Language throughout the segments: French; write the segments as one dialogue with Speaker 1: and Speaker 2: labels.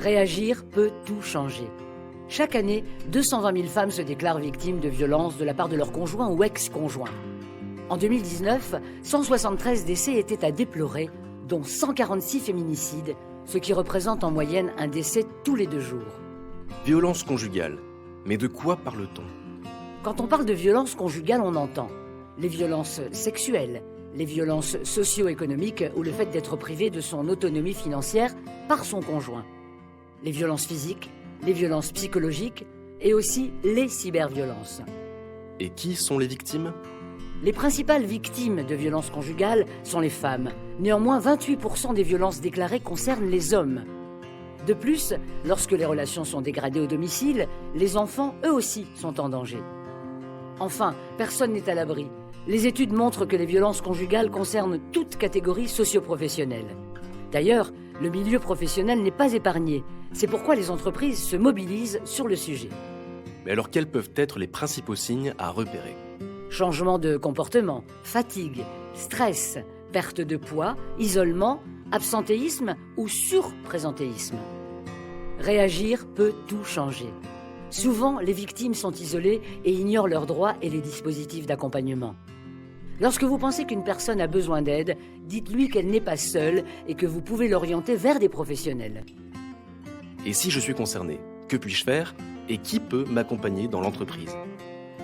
Speaker 1: Réagir peut tout changer. Chaque année, 220 000 femmes se déclarent victimes de violences de la part de leur conjoint ou ex-conjoint. En 2019, 173 décès étaient à déplorer, dont 146 féminicides, ce qui représente en moyenne un décès tous les 2 jours.
Speaker 2: Violence conjugale. Mais de quoi parle-t-on?
Speaker 1: Quand on parle de violence conjugale, on entend les violences sexuelles, les violences socio-économiques ou le fait d'être privé de son autonomie financière par son conjoint, les violences physiques, les violences psychologiques et aussi les cyberviolences.
Speaker 2: Et qui sont les victimes?
Speaker 1: Les principales victimes de violences conjugales sont les femmes. Néanmoins, 28% des violences déclarées concernent les hommes. De plus, lorsque les relations sont dégradées au domicile, les enfants, eux aussi, sont en danger. Enfin, personne n'est à l'abri. Les études montrent que les violences conjugales concernent toute catégorie socio-professionnelle. D'ailleurs, le milieu professionnel n'est pas épargné. C'est pourquoi les entreprises se mobilisent sur le sujet.
Speaker 2: Mais alors quels peuvent être les principaux signes à repérer?
Speaker 1: Changement de comportement, fatigue, stress, perte de poids, isolement, absentéisme ou surprésentéisme. Réagir peut tout changer. Souvent, les victimes sont isolées et ignorent leurs droits et les dispositifs d'accompagnement. Lorsque vous pensez qu'une personne a besoin d'aide, dites-lui qu'elle n'est pas seule et que vous pouvez l'orienter vers des professionnels.
Speaker 2: Et si je suis concerné, que puis-je faire et qui peut m'accompagner dans l'entreprise?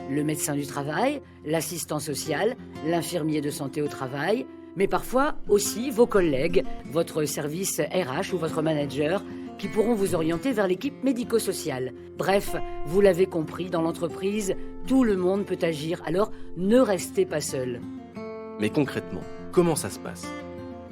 Speaker 1: Le médecin du travail, l'assistant social, l'infirmier de santé au travail, mais parfois aussi vos collègues, votre service RH ou votre manager, qui pourront vous orienter vers l'équipe médico-sociale. Bref, vous l'avez compris, dans l'entreprise, tout le monde peut agir, alors ne restez pas seul.
Speaker 2: Mais concrètement, comment ça se passe?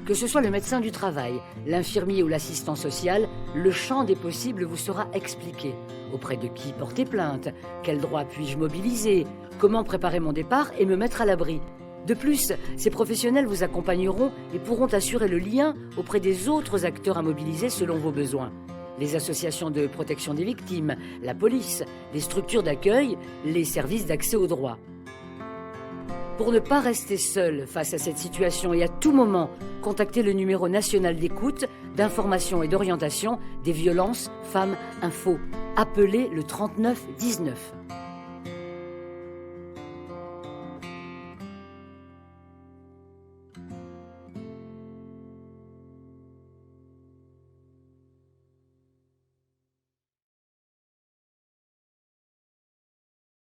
Speaker 1: Que ce soit le médecin du travail, l'infirmier ou l'assistant social, le champ des possibles vous sera expliqué. Auprès de qui porter plainte? Quels droits puis-je mobiliser? Comment préparer mon départ et me mettre à l'abri? De plus, ces professionnels vous accompagneront et pourront assurer le lien auprès des autres acteurs à mobiliser selon vos besoins. Les associations de protection des victimes, la police, les structures d'accueil, les services d'accès aux droits. Pour ne pas rester seul face à cette situation et à tout moment, contactez le numéro national d'écoute, d'information et d'orientation des violences femmes info. Appelez le 39 19.